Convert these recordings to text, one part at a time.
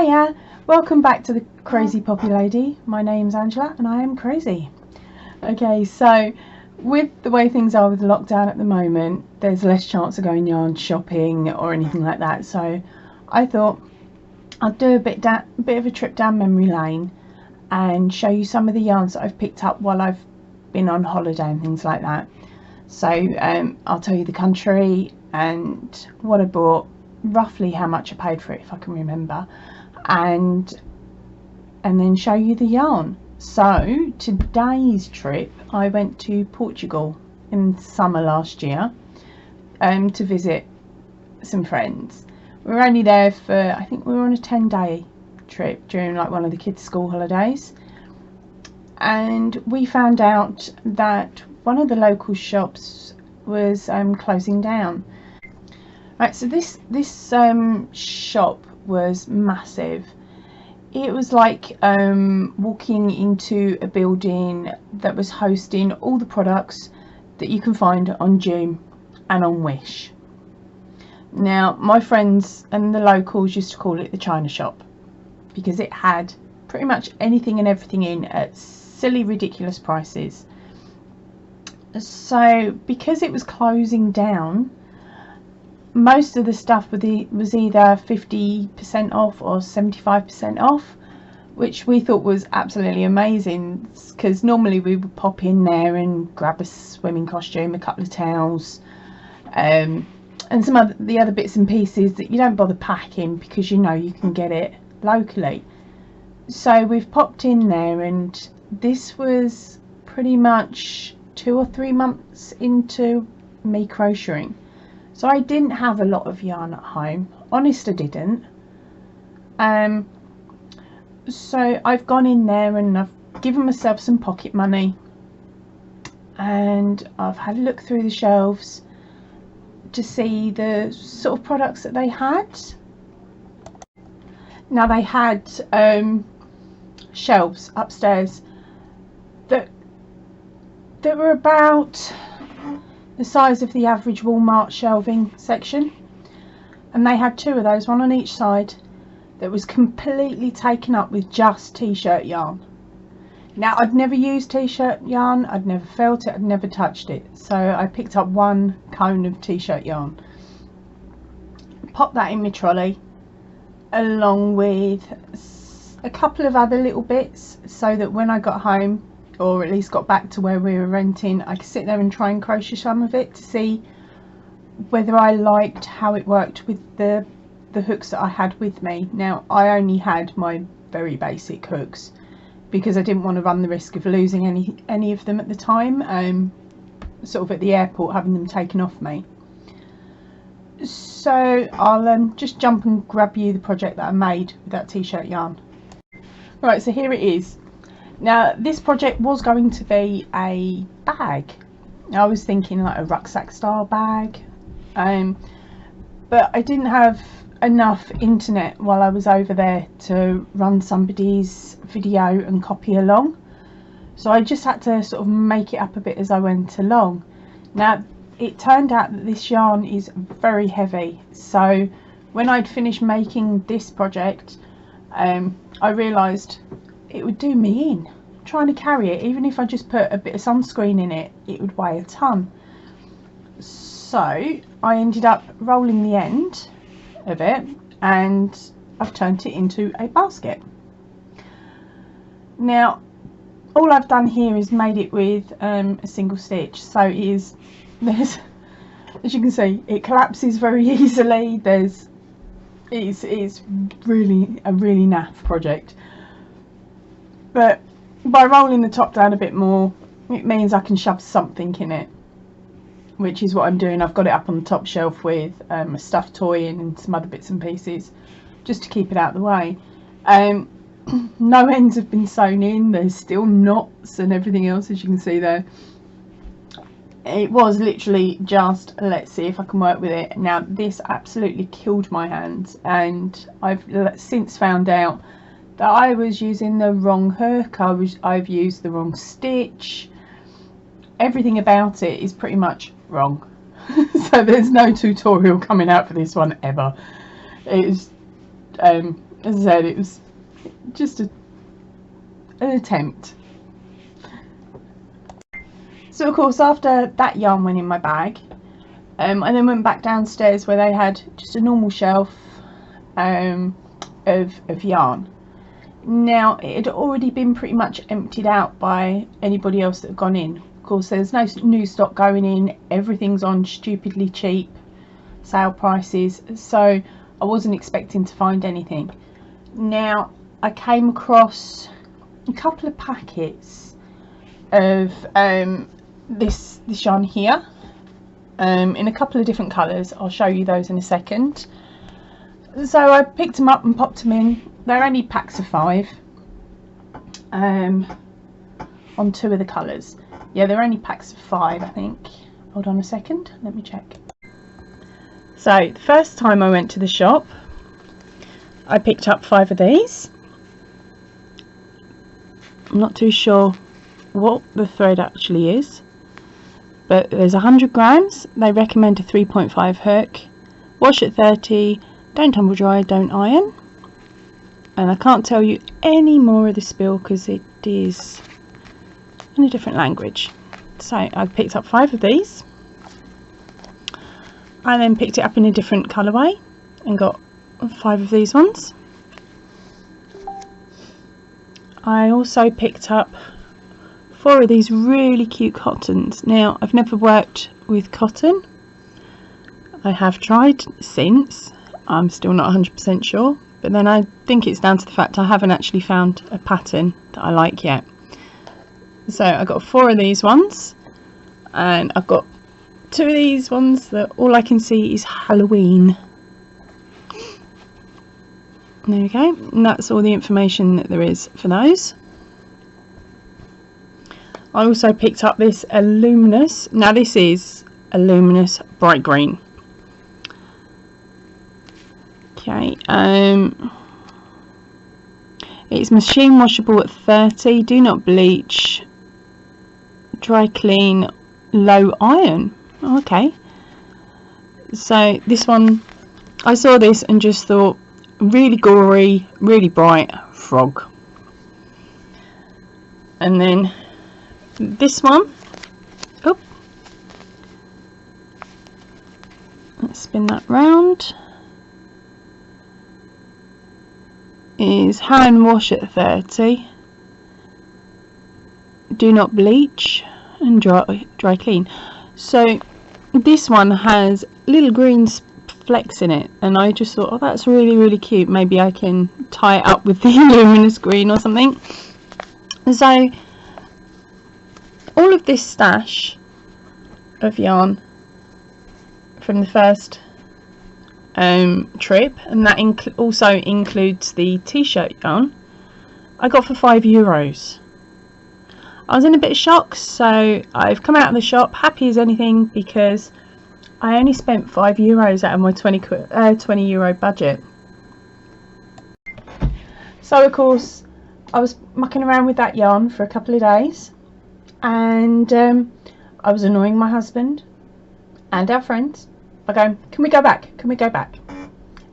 Hiya, welcome back to the Crazy Poppy Lady. My name's Angela and I am crazy. Okay, so with the way things are with the lockdown at the moment, there's less chance of going yarn shopping or anything like that. So I thought I'd do a bit of a trip down memory lane and show you some of the yarns that I've picked up while I've been on holiday and things like that. So I'll tell you the country and what I bought, roughly how much I paid for it if I can remember, and then show you the yarn. So today's trip, I went to Portugal in summer last year to visit some friends. We were only there for, I think we were on a 10-day trip during like one of the kids' school holidays, and we found out that one of the local shops was closing down. Right, so this shop was massive. It was like walking into a building that was hosting all the products that you can find on Joom and on Wish. Now, my friends and the locals used to call it the China shop because it had pretty much anything and everything in at silly, ridiculous prices. So because it was closing down, most of the stuff was either 50% off or 75% off, which we thought was absolutely amazing, because normally we would pop in there and grab a swimming costume, a couple of towels, and some of the other bits and pieces that you don't bother packing because you know you can get it locally. So we've popped in there, and this was pretty much 2 or 3 months into me crocheting. So I didn't have a lot of yarn at home. Honest, I didn't. So I've gone in there and I've given myself some pocket money, and I've had a look through the shelves to see the sort of products that they had. Now, they had shelves upstairs that were about the size of the average Walmart shelving section, and they had 2 of those, one on each side, that was completely taken up with just t-shirt yarn. Now, I'd never used t-shirt yarn, I'd never felt it, I'd never touched it, so I picked up 1 cone of t-shirt yarn, popped that in my trolley along with a couple of other little bits, so that when I got home, or at least got back to where we were renting, I could sit there and try and crochet some of it to see whether I liked how it worked with the hooks that I had with me. Now, I only had my very basic hooks because I didn't want to run the risk of losing any of them at the time, sort of at the airport, having them taken off me. So I'll just jump and grab you the project that I made with that t-shirt yarn. Right, so here it is. Now, this project was going to be a bag. I was thinking like a rucksack style bag, but I didn't have enough internet while I was over there to run somebody's video and copy along, so I just had to sort of make it up a bit as I went along. Now, it turned out that this yarn is very heavy, so when I'd finished making this project, I realised it would do me in trying to carry it. Even if I just put a bit of sunscreen in it, it would weigh a ton. So I ended up rolling the end of it and I've turned it into a basket. Now, all I've done here is made it with a single stitch, so there's as you can see, it collapses very easily. It's really a really naff project, but by rolling the top down a bit more, it means I can shove something in it, which is what I'm doing. I've got it up on the top shelf with a stuffed toy and some other bits and pieces just to keep it out of the way. No ends have been sewn in, there's still knots and everything else, as you can see there. It was literally just, let's see if I can work with it. Now, this absolutely killed my hands, and I've since found out that I was using the wrong hook, I've used the wrong stitch. Everything about it is pretty much wrong. So there's no tutorial coming out for this one ever. It's as I said, it was just an attempt. So of course, after that yarn went in my bag, I then went back downstairs where they had just a normal shelf of yarn. Now, it had already been pretty much emptied out by anybody else that had gone in. Of course, there's no new stock going in, everything's on stupidly cheap sale prices, so I wasn't expecting to find anything. Now, I came across a couple of packets of this yarn here, in a couple of different colours. I'll show you those in a second. So I picked them up and popped them in. They're only packs of 5 on 2 of the colours. Yeah, they're only packs of 5, I think. Hold on a second, let me check. So the first time I went to the shop, I picked up 5 of these. I'm not too sure what the thread actually is, but there's 100 grams. They recommend a 3.5 hook. Wash at 30. Don't tumble dry, don't iron. And I can't tell you any more of the spill because it is in a different language. So I picked up 5 of these. I then picked it up in a different colourway and got 5 of these ones. I also picked up 4 of these really cute cottons. Now, I've never worked with cotton. I have tried since. I'm still not 100% sure, but then I think it's down to the fact I haven't actually found a pattern that I like yet. So I got 4 of these ones, and I've got 2 of these ones that all I can see is Halloween. There we go, and that's all the information that there is for those. I also picked up this luminous. Now this is a luminous bright green. Okay, it's machine washable at 30, do not bleach, dry clean, low iron. Okay, so this one, I saw this and just thought, really gory, really bright frog. And then this one, oh, let's spin that round, is hand wash at 30, do not bleach, and dry clean. So this one has little green flecks in it, and I just thought, oh, that's really cute. Maybe I can tie it up with the luminous green or something. So all of this stash of yarn from the first trip, and that also includes the t-shirt yarn, I got for €5. I was in a bit of shock, so I've come out of the shop happy as anything because I only spent €5 out of my €20 budget. So of course I was mucking around with that yarn for a couple of days, and I was annoying my husband and our friends by going, can we go back, can we go back?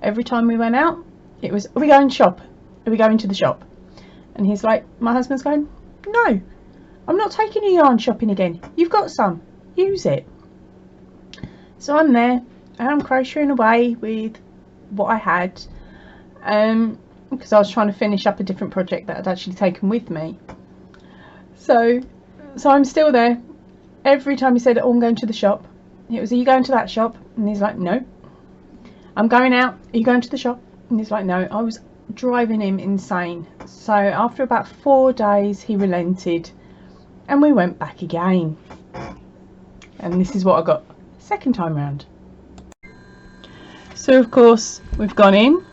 Every time we went out it was, are we going shop, are we going to the shop? And he's like, my husband's going, no, I'm not taking you yarn shopping again, you've got some, use it. So I'm there and I'm crocheting away with what I had, because I was trying to finish up a different project that I'd actually taken with me. So I'm still there. Every time he said, oh, I'm going to the shop, it was, are you going to that shop? And he's like, no. I'm going out, are you going to the shop? And he's like, no. I was driving him insane. So after about 4 days he relented and we went back again, and this is what I got second time round. So of course we've gone in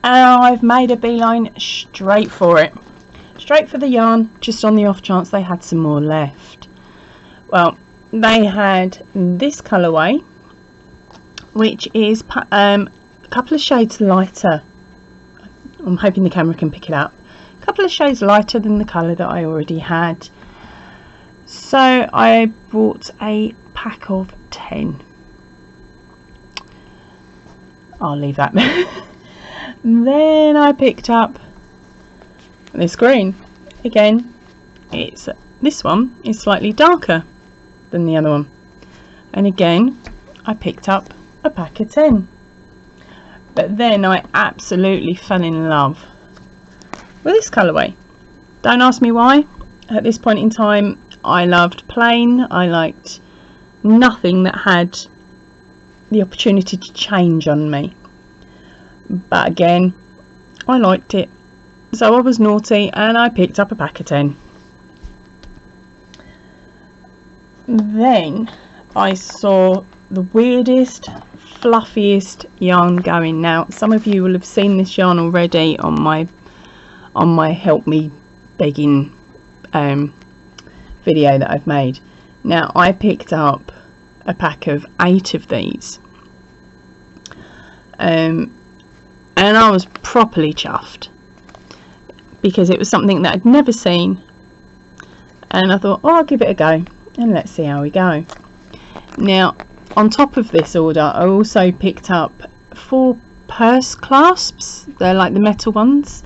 and I've made a beeline straight for it, straight for the yarn, just on the off chance they had some more left. Well, they had this colourway, which is a couple of shades lighter. I'm hoping the camera can pick it up. A couple of shades lighter than the colour that I already had. So I bought a pack of 10. I'll leave that there. Then I picked up this green. Again, it's this one is slightly darker than the other one. And again, I picked up a pack of 10. But then I absolutely fell in love with this colourway. Don't ask me why. At this point in time, I loved plain. I liked nothing that had the opportunity to change on me. But again, I liked it. So I was naughty and I picked up a pack of 10. Then I saw the weirdest, fluffiest yarn going. Now, some of you will have seen this yarn already on my help me begging video that I've made. Now, I picked up a pack of 8 of these, and I was properly chuffed because it was something that I'd never seen, and I thought, oh, I'll give it a go and let's see how we go. Now, on top of this order, I also picked up 4 purse clasps. They're like the metal ones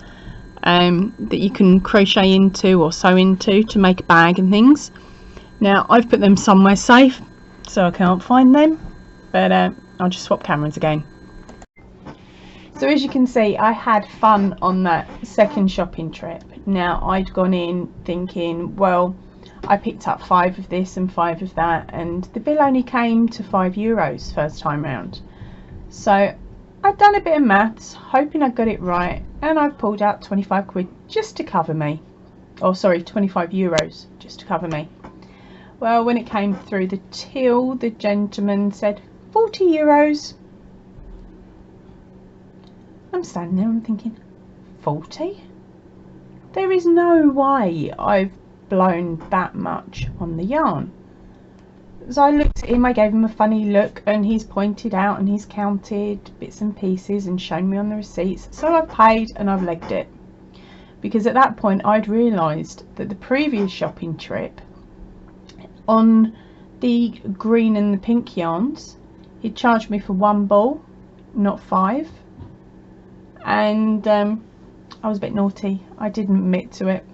that you can crochet into or sew into to make a bag and things. Now, I've put them somewhere safe, so I can't find them, but I'll just swap cameras again. So as you can see, I had fun on that second shopping trip. Now, I'd gone in thinking, well, I picked up 5 of this and 5 of that, and the bill only came to €5 first time round. So I'd done a bit of maths, hoping I got it right, and I've pulled out 25 quid just to cover me. Oh, sorry, €25 just to cover me. Well, when it came through the till, the gentleman said €40. I'm standing there and thinking, 40? There is no way I've blown that much on the yarn. So I looked at him, I gave him a funny look, and he's pointed out and he's counted bits and pieces and shown me on the receipts. So I've paid and I've legged it, because at that point I'd realised that the previous shopping trip, on the green and the pink yarns, he'd charged me for 1 ball, not 5, and I was a bit naughty. I didn't admit to it.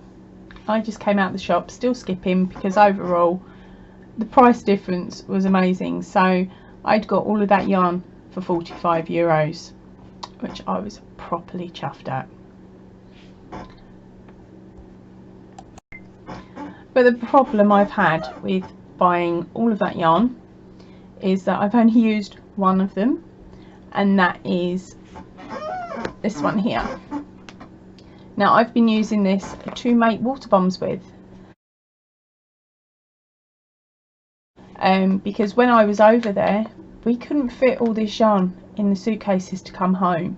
I just came out of the shop still skipping, because overall the price difference was amazing. So I'd got all of that yarn for €45, which I was properly chuffed at. But the problem I've had with buying all of that yarn is that I've only used one of them, and that is this one here. Now, I've been using this to make water bombs with, because when I was over there we couldn't fit all this yarn in the suitcases to come home.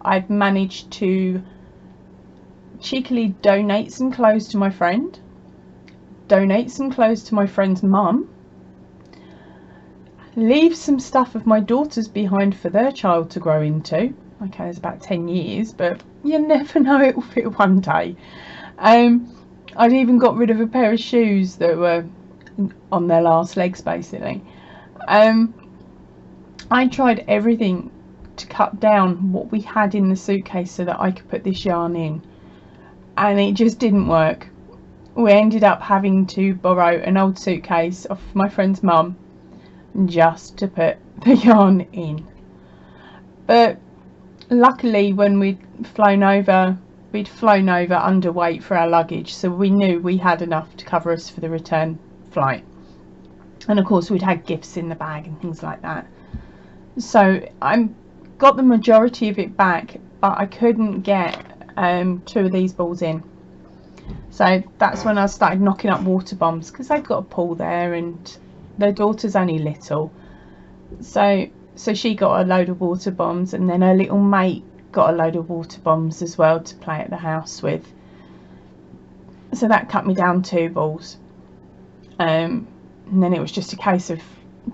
I'd managed to cheekily donate some clothes to my friend, donate some clothes to my friend's mum, leave some stuff of my daughter's behind for their child to grow into. Okay, it's about 10 years, but you never know, it will fit one day. I'd even got rid of a pair of shoes that were on their last legs, basically. I tried everything to cut down what we had in the suitcase so that I could put this yarn in, and it just didn't work. We ended up having to borrow an old suitcase off my friend's mum just to put the yarn in. But luckily, when we'd flown over underweight for our luggage, so we knew we had enough to cover us for the return flight. And of course we'd had gifts in the bag and things like that. So I got the majority of it back, but I couldn't get 2 of these balls in. So that's when I started knocking up water bombs, because I'd got a pool there and their daughter's only little. So she got a load of water bombs, and then her little mate got a load of water bombs as well to play at the house with. So that cut me down 2 balls. And then it was just a case of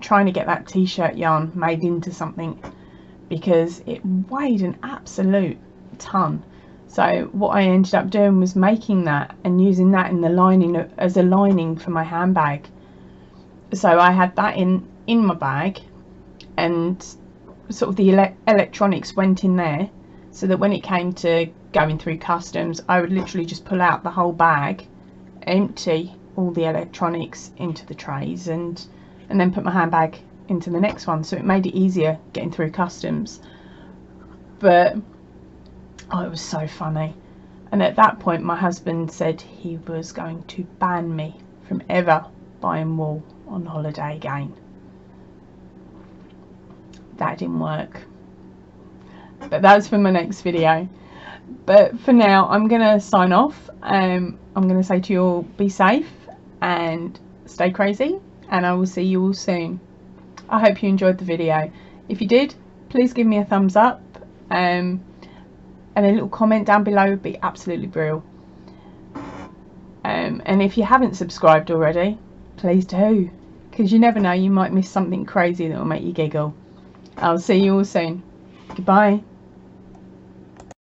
trying to get that t-shirt yarn made into something, because it weighed an absolute ton. So what I ended up doing was making that and using that in the lining as a lining for my handbag. So I had that in my bag, and sort of the electronics went in there, so that when it came to going through customs, I would literally just pull out the whole bag, empty all the electronics into the trays, and then put my handbag into the next one. So it made it easier getting through customs. But oh, it was so funny. And at that point my husband said he was going to ban me from ever buying wool on holiday again. That didn't work, but that's for my next video. But for now I'm gonna sign off. I'm gonna say to you all, be safe and stay crazy, and I will see you all soon. I hope you enjoyed the video. If you did, please give me a thumbs up, and a little comment down below would be absolutely brilliant. And if you haven't subscribed already, please do, because you never know, you might miss something crazy that will make you giggle. I'll see you all soon. Goodbye.